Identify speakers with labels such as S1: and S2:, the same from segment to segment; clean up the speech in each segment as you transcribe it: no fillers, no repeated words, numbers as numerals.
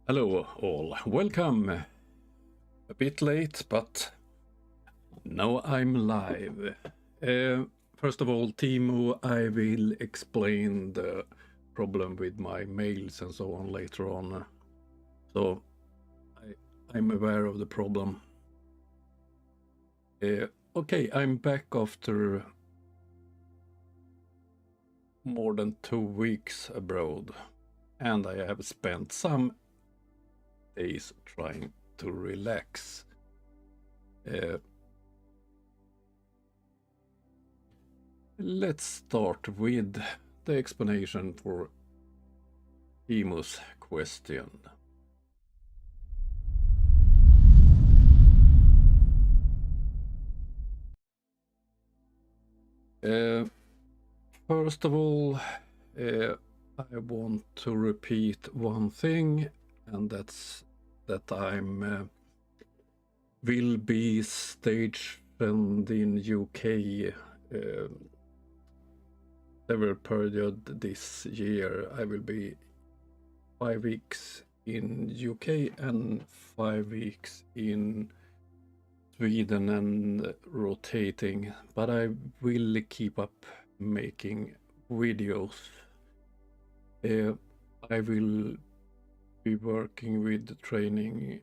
S1: Hello all, welcome. A bit late, but now I'm live. First of all, Timo, I will explain the problem with my mails and so on later on. So I'm aware of the problem. Okay, I'm back after more than 2 weeks abroad, and I have spent some days trying to relax. Let's start with the explanation for Timo's question. First of all, I want to repeat one thing, and that's that I'm will be stationed in UK several period this year. I will be 5 weeks in UK and 5 weeks in Sweden and rotating, but I will keep up making videos. I will be working with training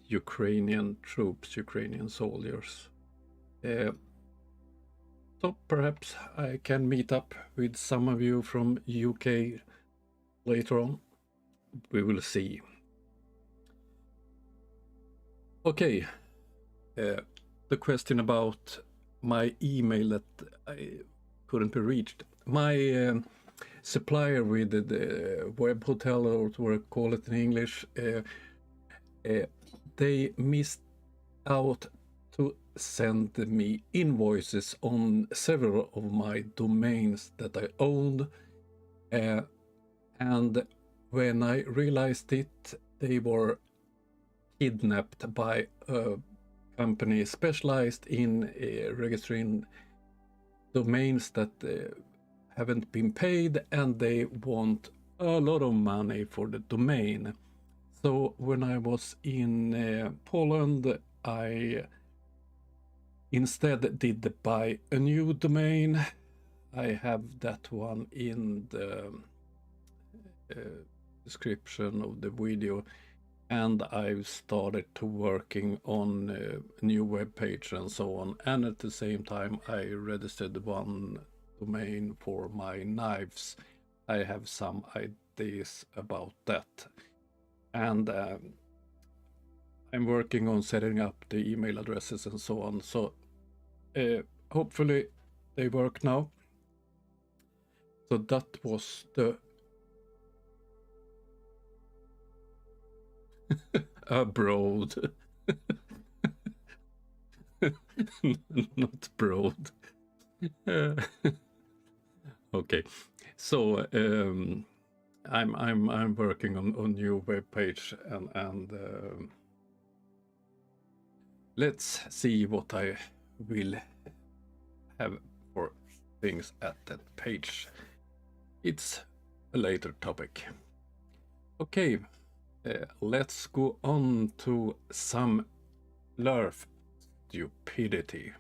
S1: Ukrainian troops, Ukrainian soldiers. So perhaps I can meet up with some of you from UK later on. We will see. Okay, the question about my email that I couldn't be reached. My supplier with the web hotel, or what I call it in English, they missed out to send me invoices on several of my domains that I owned, and when I realized it, they were kidnapped by a company specialized in registering domains that haven't been paid, and they want a lot of money for the domain. So when I was in Poland, I instead did buy a new domain. I have that one in the description of the video, and I've started to working on a new web page and so on. And at the same time, I registered one domain for my knives. I have some ideas about that, and I'm working on setting up the email addresses and so on. So hopefully they work now. So that was the abroad. Not broad. Okay, so I'm working on new web page, and let's see what I will have for things at that page. It's a later topic. Okay, let's go on to some LERF stupidity.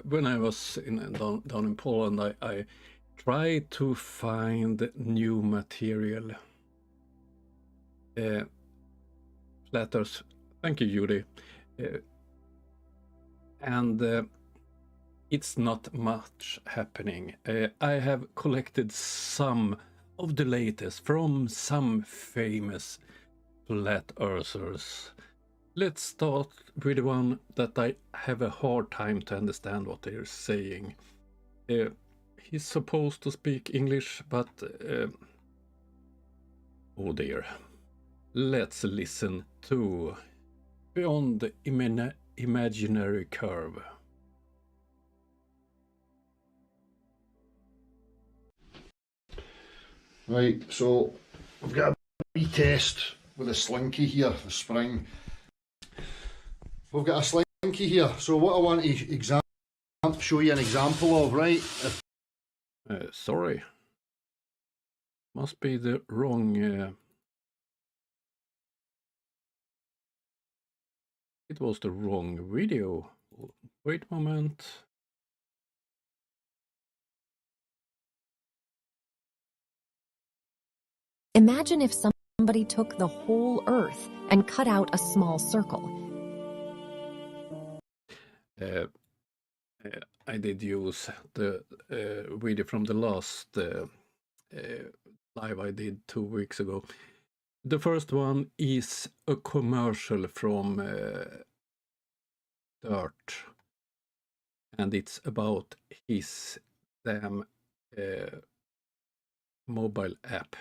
S1: When I was down in Poland, I tried to find new material. Flat Earth, thank you, Judy. And it's not much happening. I have collected some of the latest from some famous flat earthers. Let's start with the one that I have a hard time to understand what they're saying. He's supposed to speak English, but oh dear. Let's listen to Beyond the Imaginary Curve.
S2: Right, so we've got a wee test with a slinky here, the spring. We've got a slinky here, so what I want to show you an example of, right?
S1: Sorry. Must be the wrong... It was the wrong video. Wait a moment.
S3: Imagine if somebody took the whole Earth and cut out a small circle.
S1: I did use the video from the last live I did 2 weeks ago. The first one is a commercial from Dirt, and it's about his damn mobile app,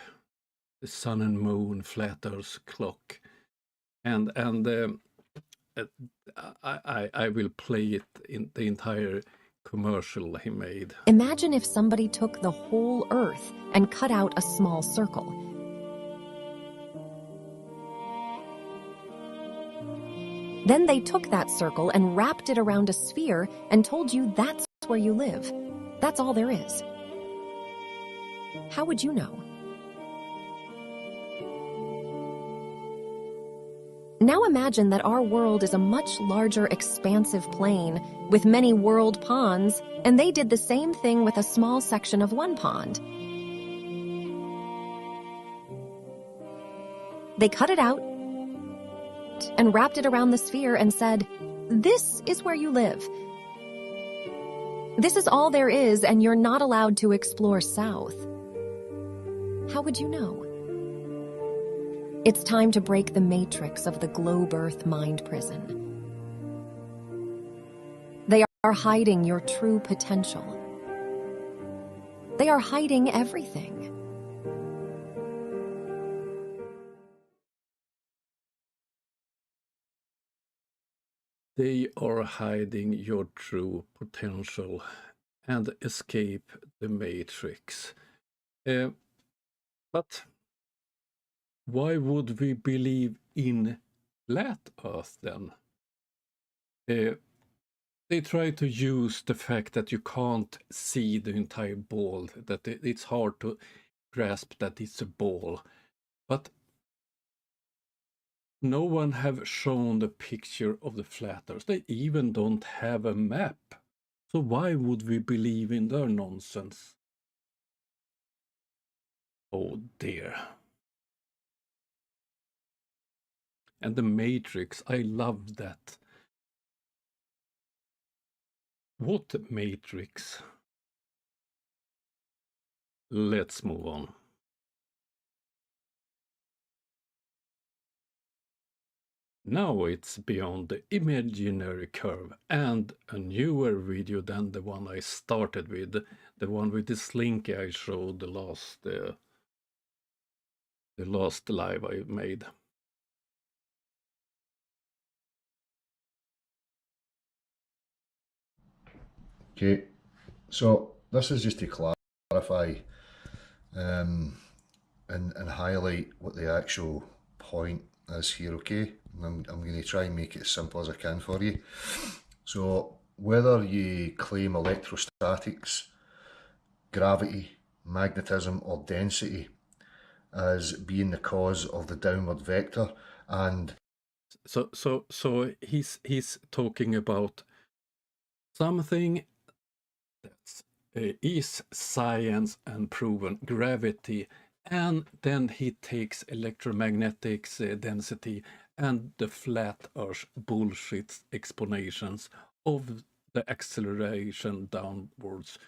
S1: the Sun and Moon Flat Earth Clock, and I will play it in the entire commercial he made.
S3: Imagine if somebody took the whole Earth and cut out a small circle. Then they took that circle and wrapped it around a sphere and told you that's where you live. That's all there is. How would you know? Now imagine that our world is a much larger, expansive plain with many world ponds, and they did the same thing with a small section of one pond. They cut it out and wrapped it around the sphere and said, "This is where you live. This is all there is, and you're not allowed to explore south." How would you know? It's time to break the matrix of the globe Earth mind prison. They are hiding your true potential. They are hiding everything.
S1: They are hiding your true potential and escape the matrix. But why would we believe in flat Earth then? They try to use the fact that you can't see the entire ball, that it's hard to grasp that it's a ball. But no one have shown the picture of the flat Earth. They even don't have a map. So why would we believe in their nonsense? Oh dear. And the Matrix, I love that. What Matrix? Let's move on. Now it's beyond the imaginary curve and a newer video than the one I started with, the one with the slinky I showed the last live I made.
S2: Okay, so this is just to clarify and highlight what the actual point is here, okay? I'm going to try and make it as simple as I can for you. So whether you claim electrostatics, gravity, magnetism or density as being the cause of the downward vector, and
S1: so he's talking about something that is science and proven, gravity, and then he takes electromagnetics, density, and the flat earth bullshit explanations of the acceleration downwards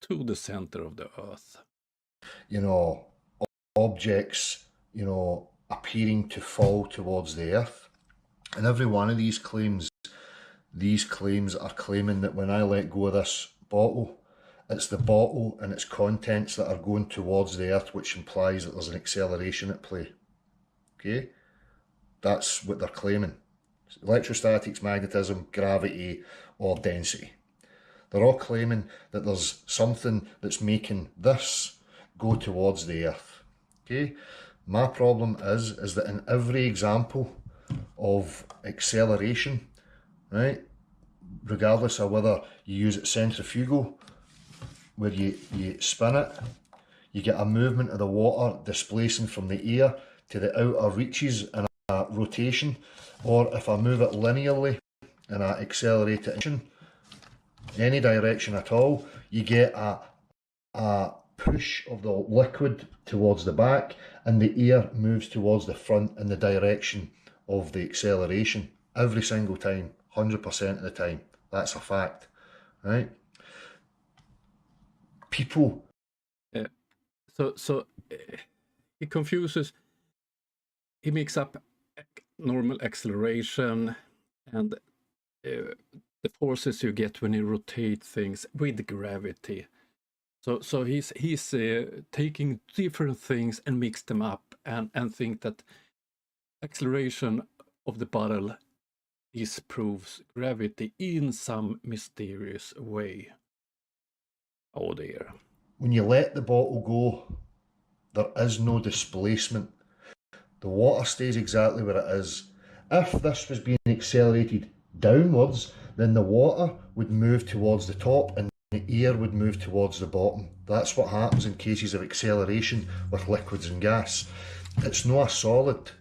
S1: to the center of the earth.
S2: You know, objects, you know, appearing to fall towards the earth. And every one of these claims are claiming that when I let go of this bottle, it's the bottle and its contents that are going towards the earth, which implies that there's an acceleration at play. Okay? That's what they're claiming. Electrostatics, magnetism, gravity, or density. They're all claiming that there's something that's making this go towards the earth. Okay, my problem is that in every example of acceleration, right, regardless of whether you use it centrifugal, where you spin it, you get a movement of the water displacing from the air to the outer reaches in a rotation, or if I move it linearly and I accelerate it in any direction at all, you get a push of the liquid towards the back, and the air moves towards the front in the direction of the acceleration every single time, 100% of the time. That's a fact, right? People.
S1: So he confuses. He mixes up normal acceleration and the forces you get when you rotate things with gravity. So he's taking different things and mix them up and think that acceleration of the bottle disproves gravity in some mysterious way. Oh dear.
S2: When you let the bottle go, there is no displacement. The water stays exactly where it is. If this was being accelerated downwards, then the water would move towards the top and the air would move towards the bottom. That's what happens in cases of acceleration with liquids and gas. It's not a solid.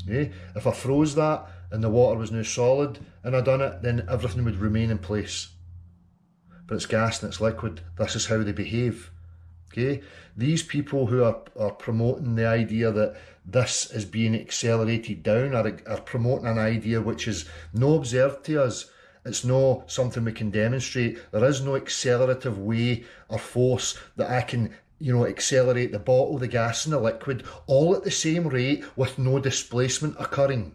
S2: If I froze that and the water was now solid and I done it, then everything would remain in place. But it's gas and it's liquid. This is how they behave. Okay, these people who are promoting the idea that this is being accelerated down are promoting an idea which is no observed to us. It's no something we can demonstrate. There is no accelerative way or force that I can, accelerate the bottle, the gas and the liquid all at the same rate with no displacement occurring.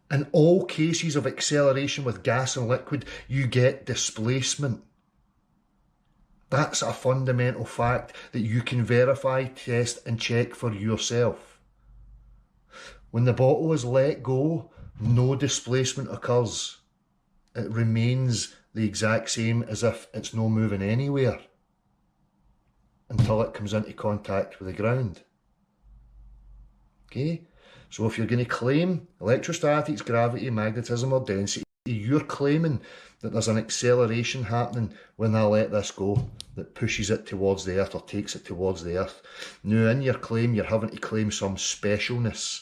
S2: In all cases of acceleration with gas and liquid, you get displacement. That's a fundamental fact that you can verify, test and check for yourself. When the bottle is let go, no displacement occurs. It remains the exact same as if it's no moving anywhere until it comes into contact with the ground. Okay? So if you're going to claim electrostatics, gravity, magnetism or density, you're claiming that there's an acceleration happening when I let this go that pushes it towards the earth or takes it towards the earth. Now in your claim, you're having to claim some specialness,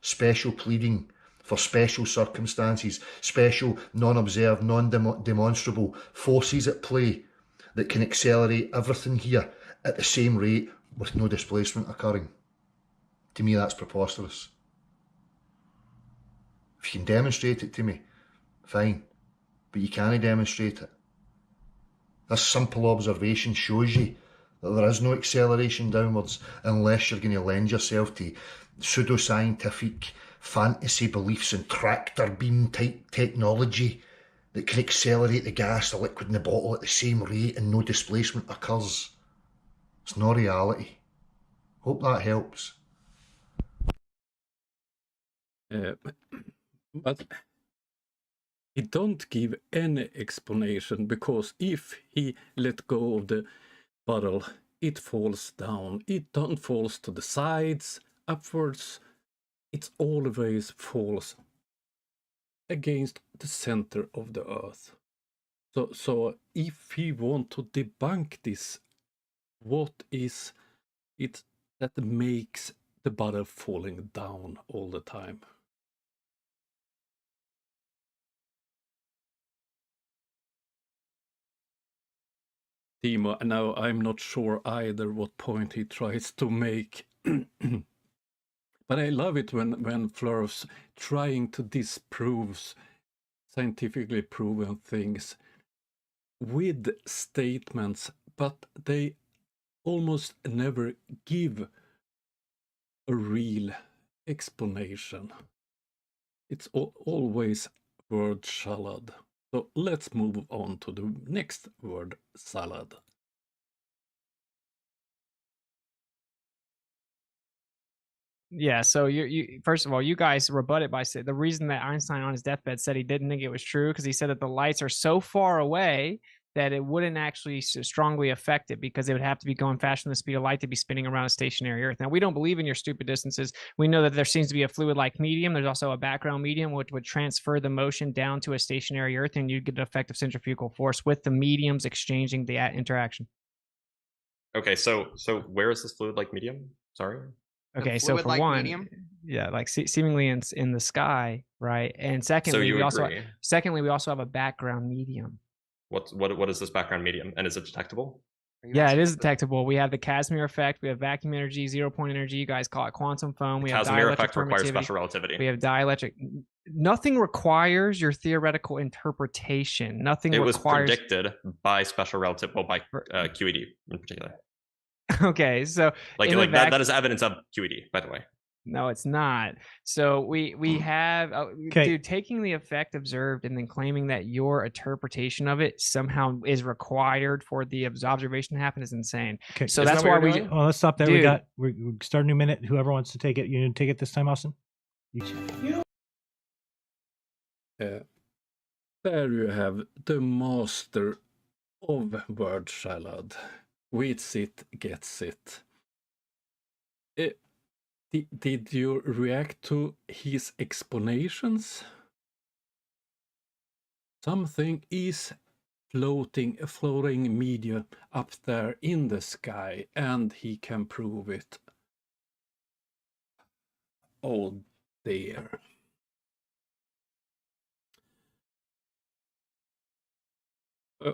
S2: special pleading for special circumstances, special non-observed, non-demonstrable forces at play that can accelerate everything here at the same rate with no displacement occurring. To me, that's preposterous. If you can demonstrate it to me, fine, but you can't demonstrate it. This simple observation shows you that there is no acceleration downwards unless you're going to lend yourself to pseudoscientific fantasy beliefs and tractor beam type technology that can accelerate the gas, the liquid and the bottle at the same rate and no displacement occurs. It's not reality. Hope that helps.
S1: But he don't give any explanation, because if he let go of the bottle, it falls down. It don't falls to the sides, upwards. It always falls against the center of the earth. So if he want to debunk this, what is it that makes the bottle falling down all the time? Timo, now I'm not sure either what point he tries to make. But I love it when Flurf's trying to disprove scientifically proven things with statements, but they almost never give a real explanation. It's always word salad. So let's move on to the next word salad.
S4: Yeah, so you first of all, you guys rebut it by saying the reason that Einstein on his deathbed said he didn't think it was true because he said that the lights are so far away that it wouldn't actually strongly affect it because it would have to be going faster than the speed of light to be spinning around a stationary Earth. Now, we don't believe in your stupid distances. We know that there seems to be a fluid-like medium. There's also a background medium which would transfer the motion down to a stationary Earth, and you'd get an effective centrifugal force with the mediums exchanging the interaction.
S5: Okay, so where is this fluid-like medium? Sorry.
S4: Okay, so for
S6: fluid-like
S4: one,
S6: medium?
S4: yeah, like seemingly in the sky, right? And
S5: So
S4: secondly,
S5: you
S4: we also
S5: agree?
S4: have a background medium.
S5: What is this background medium, and is it detectable?
S6: Are you
S4: Yeah, it
S6: asking
S4: is
S6: if the-
S4: detectable. We have the Casimir effect. We have vacuum energy, 0-point energy. You guys call it quantum foam. We have
S5: Casimir
S4: dielectric
S5: effect requires
S4: permittivity.
S5: special relativity.
S4: We have dielectric. Nothing requires your theoretical interpretation. Nothing
S5: It was
S4: requires.
S5: predicted by special relativity, well, by QED in particular.
S4: Okay, so
S5: Like
S4: in the
S5: that is evidence of QED, by the way.
S4: no, it's not. So we have
S7: Okay.
S4: dude taking the effect observed and then claiming that your interpretation of it somehow is required for the observation to happen is insane.
S7: Okay.
S4: So
S5: Isn't
S4: that's
S5: that what
S4: why
S5: you're
S4: we
S5: doing?
S7: Well, let's stop there.
S4: Dude.
S7: We start a new minute. Whoever wants to take it, you take it this time, Austin.
S1: There you have the master of word salad. Reads it, gets it. Did you react to his explanations? Something is floating media up there in the sky, and he can prove it. Oh dear.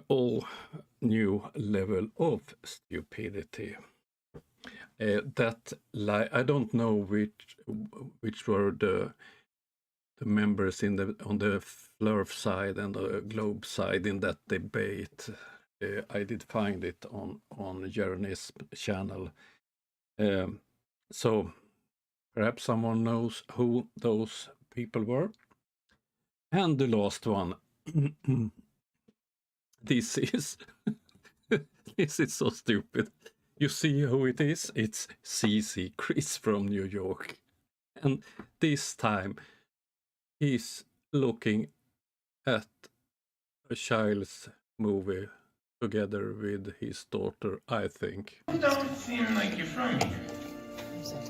S1: All new level of stupidity. I don't know which were the members on the Flurf side and the Globe side in that debate. I did find it on Jeremy's channel. So perhaps someone knows who those people were. And the last one. This is so stupid. You see who it is? It's CC Chris from New York. And this time he's looking at a child's movie together with his daughter, I think.
S8: You don't seem like you're from here.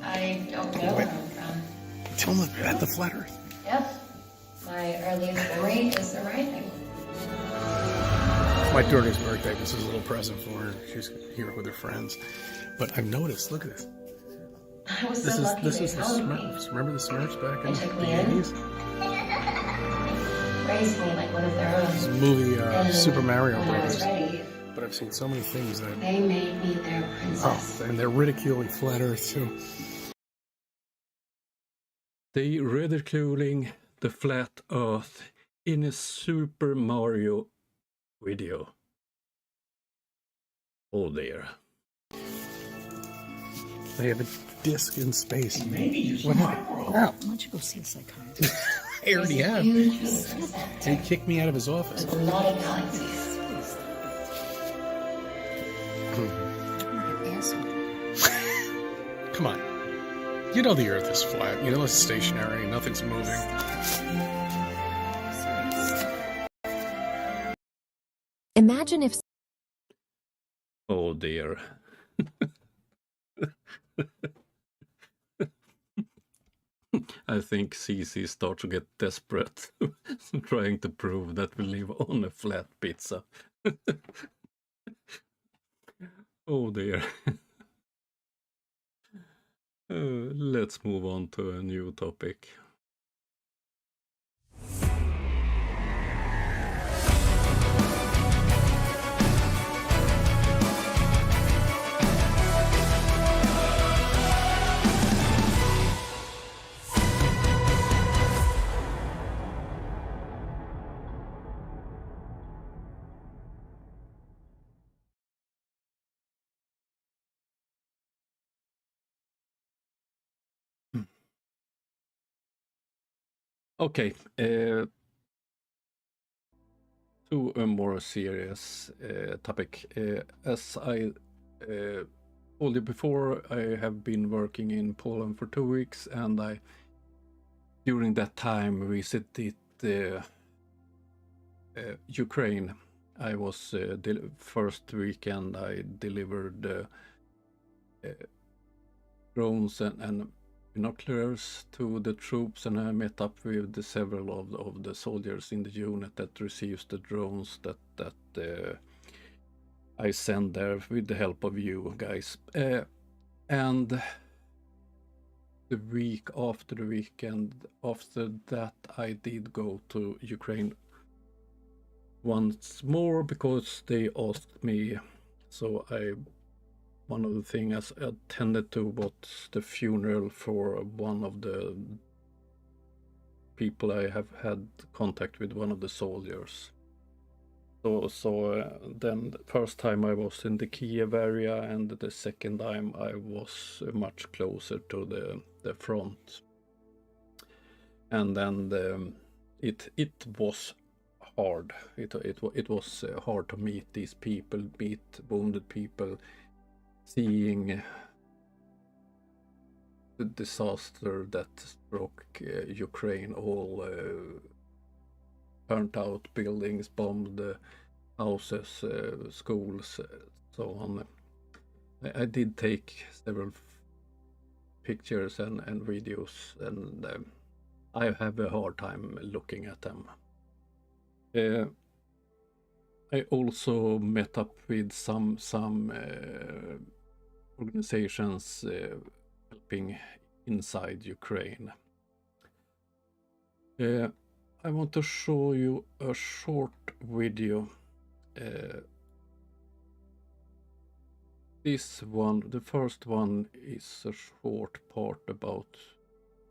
S9: I don't know where I'm from.
S8: Tell them you're at the Flat Earth.
S9: Yes, my earliest memory is arriving.
S8: My daughter's birthday. This is a little present for her. She's here with her friends. But I've noticed, look at this.
S9: I was
S8: This
S9: so
S8: is
S9: lucky
S8: this
S9: they
S8: is the
S9: found me.
S8: Smurfs. Remember the Smurfs back in
S9: They took
S8: the
S9: me in.
S8: 80s?
S9: Raised me like one of their
S8: This
S9: own.
S8: movie,
S9: And
S8: Super Mario
S9: when I was
S8: Brothers.
S9: ready,
S8: But I've seen so many things that.
S9: they made me their princess.
S8: Oh, and they're ridiculing Flat Earth too.
S1: They ridiculing the flat earth in a Super Mario video. Oh dear.
S8: They have a disc in space.
S10: Maybe you
S8: What
S10: should
S8: happened?
S10: world.
S8: Wow.
S10: Why don't you go see a psychiatrist?
S8: I already have.
S9: Huge princess.
S8: He kicked me out of his office.
S9: With a lot of galaxies.
S10: What an asshole.
S8: Come on. You know the Earth is flat. You know it's stationary. Nothing's moving.
S3: Imagine if
S1: Oh dear. I think CC starts to get desperate, trying to prove that we live on a flat pizza. Oh dear. Let's move on to a new topic. Okay, to a more serious topic. As I told you before, I have been working in Poland for 2 weeks, and I, during that time, visited Ukraine. I was first weekend I delivered drones and binoculars to the troops, and I met up with several of the soldiers in the unit that receives the drones that I send there with the help of you guys. And the week after the weekend after that, I did go to Ukraine once more because they asked me. So one of the things I attended to was the funeral for one of the people I have had contact with, one of the soldiers. So then the first time I was in the Kiev area, and the second time I was much closer to the front. And then it was hard. It was hard to meet these people, meet wounded people, seeing the disaster that struck Ukraine, all burnt out buildings, bombed houses, schools, so on. I did take several pictures and videos, and I have a hard time looking at them. I also met up with some organizations helping inside Ukraine. I want to show you a short video. This one, the first one, is a short part about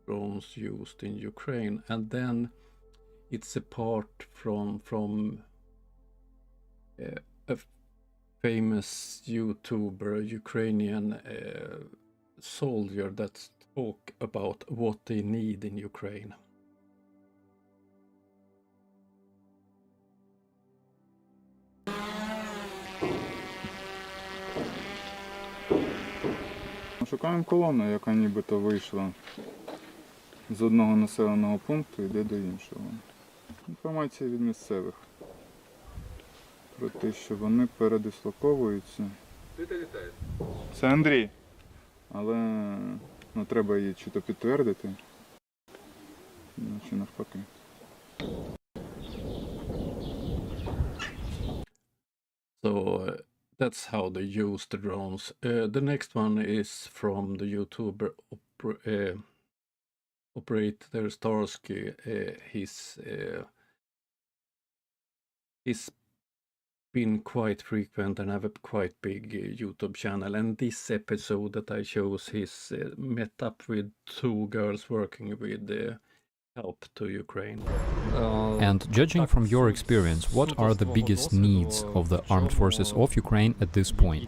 S1: drones used in Ukraine, and then it's a part from a famous YouTuber, Ukrainian soldier that talk about what they need in Ukraine.
S6: Шукаємо колону, яка нібито вийшла з одного населеного пункту і йде до іншого. Інформація від місцевих про те, що вони передислоковуються. Це Андрій. Але треба її чи то підтвердити, чи навпаки.
S1: So that's how they use the drones. The next one is from the YouTuber Operator Starsky. He's been quite frequent and have a quite big YouTube channel. And this episode that I chose, he's met up with two girls working with help to Ukraine.
S11: And judging from your experience, what are the biggest needs of the armed forces of Ukraine at this point?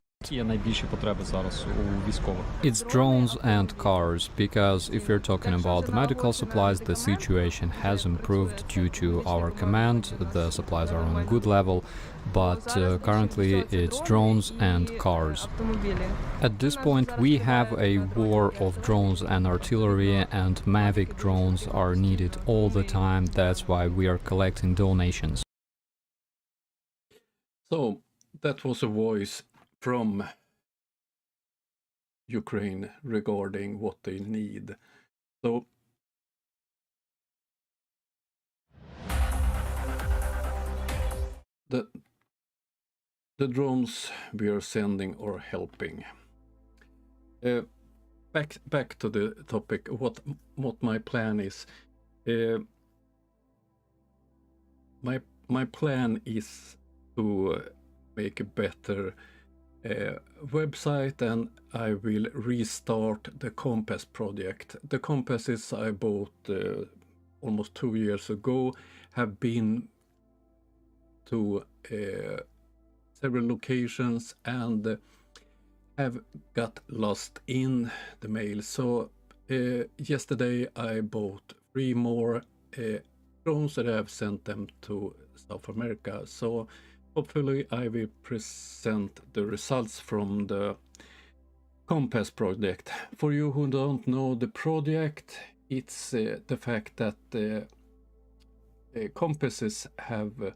S11: It's drones and cars, because if we're talking about the medical supplies, the situation has improved due to our command. The supplies are on a good level, but currently it's drones and cars. At this point we have a war of drones and artillery, and Mavic drones are needed all the time. That's why we are collecting donations.
S1: So that was a voice from Ukraine regarding what they need. So the drones we are sending are helping. Back to the topic, what my plan is. My plan is to make a better website, and I will restart the Compass project. The compasses I bought almost 2 years ago have been to several locations and have got lost in the mail. So yesterday I bought 3 more drones and I have sent them to South America. So hopefully I will present the results from the Compass project. For you who don't know the project, it's the fact that compasses have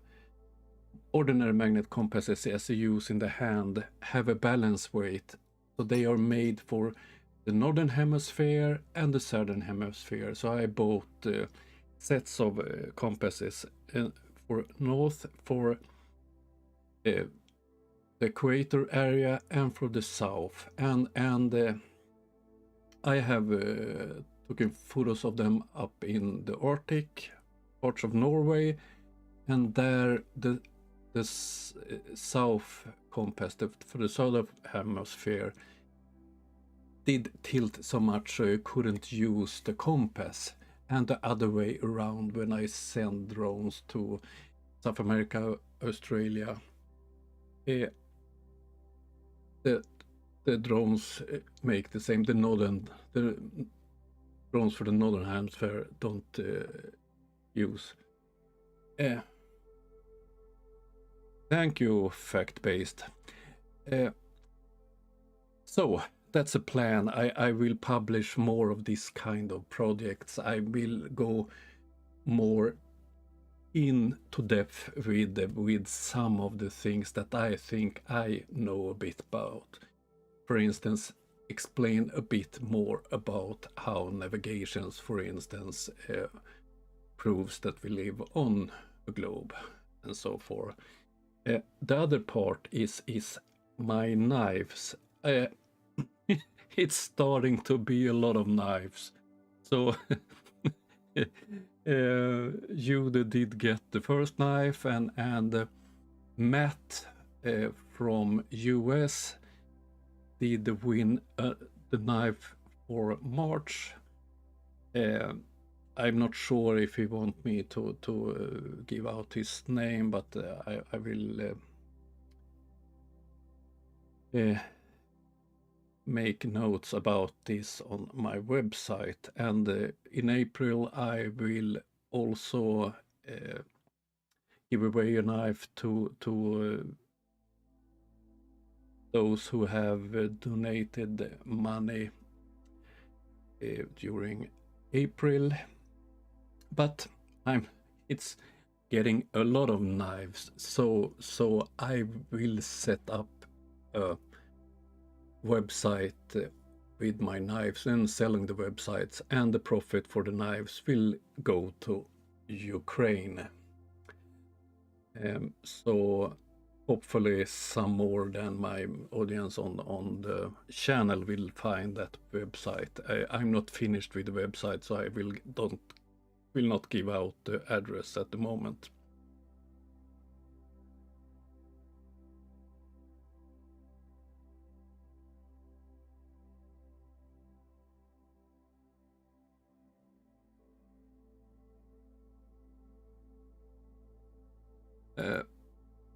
S1: ordinary magnet compasses as you use in the hand have a balance weight, so they are made for the northern hemisphere and the southern hemisphere. So I bought sets of compasses for north, for the equator area, and for the south, and I have taken photos of them up in the Arctic parts of Norway, and there the south compass for the southern hemisphere did tilt so much so I couldn't use the compass, and the other way around when I send drones to South America, Australia. The drones make the same. The drones for the northern hemisphere don't use. Thank you, fact-based. So that's a plan. I will publish more of this kind of projects. I will go more into depth with some of the things that I think I know a bit about. For instance, explain a bit more about how navigations, for instance, proves that we live on a globe and so forth. The other part is my knives. It's starting to be a lot of knives. So Jude did get the first knife, and Matt from US did win the knife for March. I'm not sure if he want me to give out his name, but I will make notes about this on my website. And in April I will also give away a knife to those who have donated money during April. But it's getting a lot of knives, so I will set up a website with my knives and selling the websites, and the profit for the knives will go to Ukraine. So hopefully some more than my audience on the channel will find that website. I'm not finished with the website, so I will not give out the address at the moment.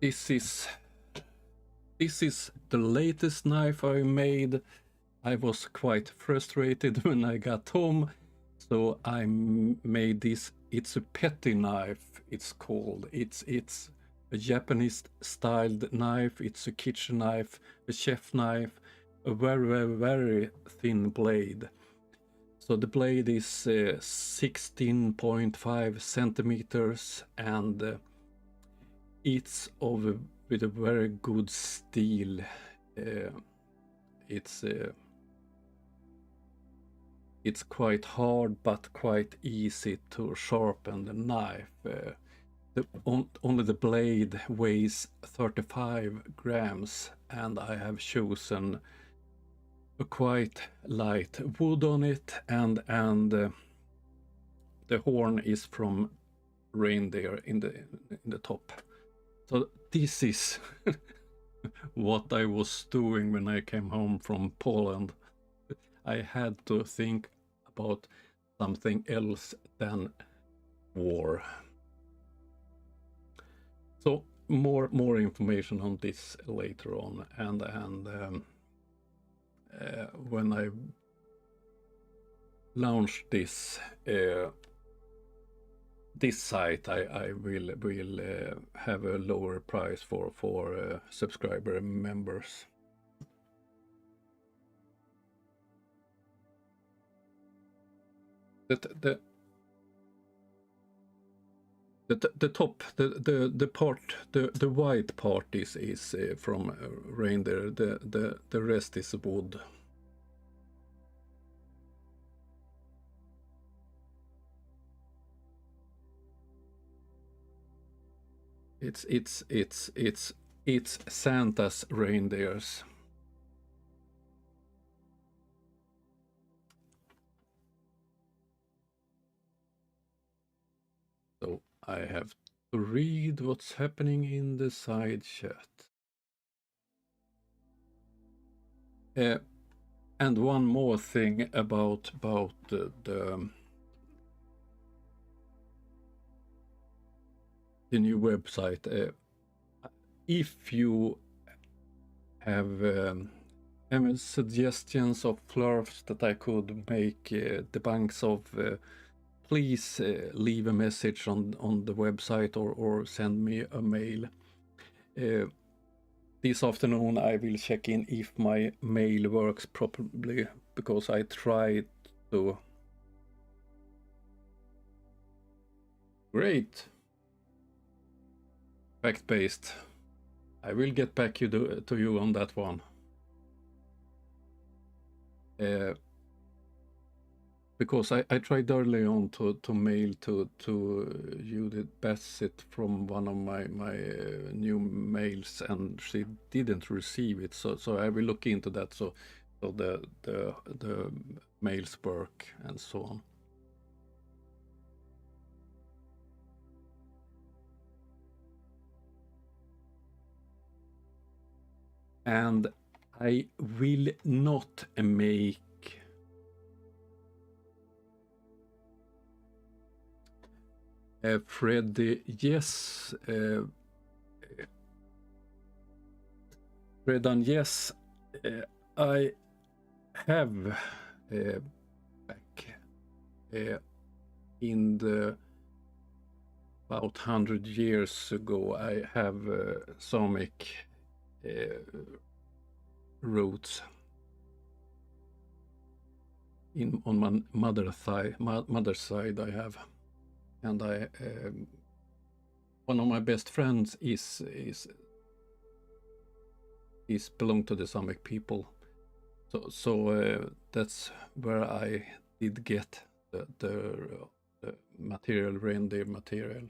S1: This is the latest knife I made. I was quite frustrated when I got home, so I made this. It's a petty knife, it's called. It's a Japanese styled knife. It's a kitchen knife, a chef knife, a very thin blade. So the blade is 16.5 centimeters, and it's with a very good steel. It's quite hard but quite easy to sharpen the knife. Only the blade weighs 35 grams, and I have chosen a quite light wood on it, and the horn is from reindeer in the top. So this is what I was doing when I came home from Poland. I had to think about something else than war. So more information on this later on, and when I launch this site, I will have a lower price for subscriber members. The The top, the part, the white part is from reindeer. The rest is wood. It's Santa's reindeers. So I have to read what's happening in the side chat. And one more thing about the new website. If you have any suggestions of flurfs that I could make debunks of, please leave a message on the website or send me a mail. This afternoon I will check in if my mail works properly, because I tried to. Great. Fact-based. I will get back to you on that one. Because I tried early on to mail to Judith Bassett from one of my new mails, and she didn't receive it. So I will look into that. So the mails work and so on. And I will not make Freddy, yes, Fredan, yes, I have back in the about 100 years ago, I have Samic roots on my mother's side. I have. And I, one of my best friends is belong to the Samic people, so that's where I did get the material, reindeer material.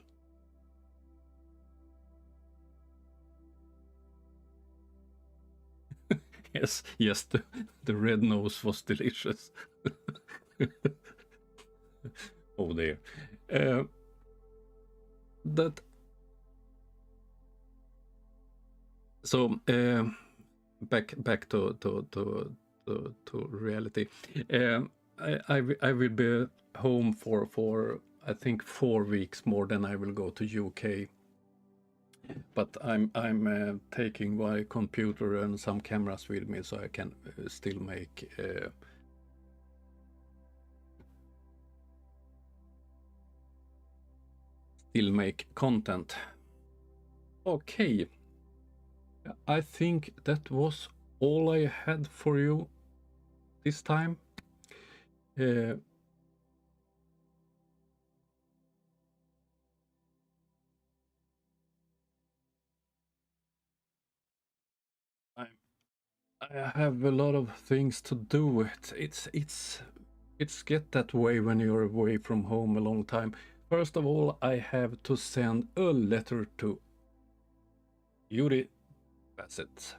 S1: Yes, the red nose was delicious. Oh dear. That so back to reality. I will be home for I think 4 weeks more than I will go to UK. But I'm taking my computer and some cameras with me, so I can still make content. Okay, I think that was all I had for you this time. I have a lot of things to do. It's get that way when you're away from home a long time. First of all, I have to send a letter to Yuri Bassett.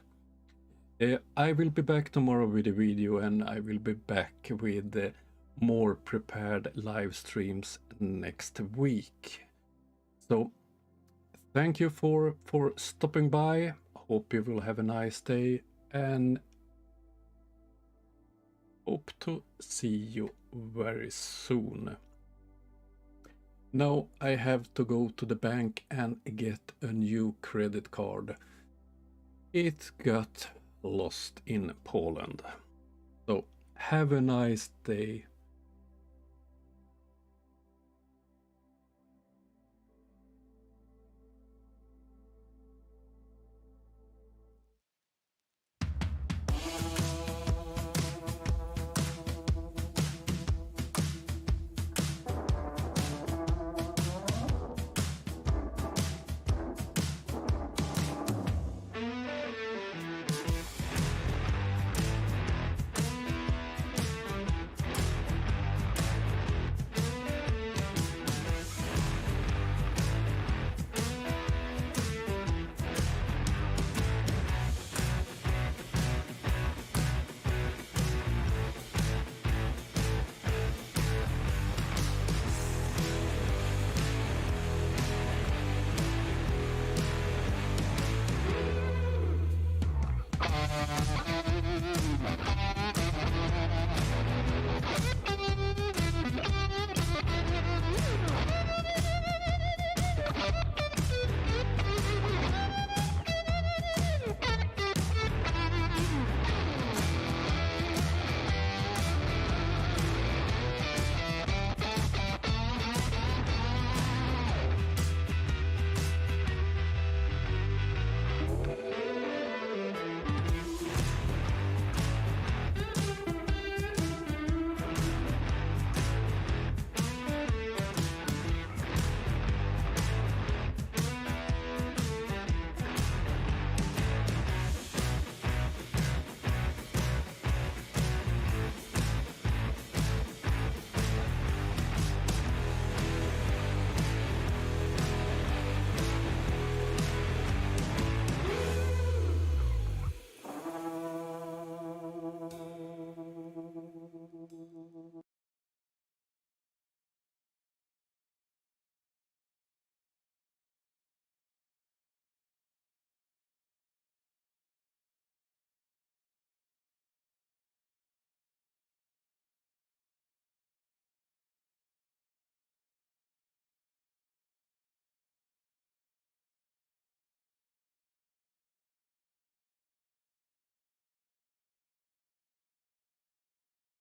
S1: I will be back tomorrow with a video, and I will be back with more prepared live streams next week. So thank you for stopping by. Hope you will have a nice day, and hope to see you very soon. Now I have to go to the bank and get a new credit card. It got lost in Poland. So have a nice day.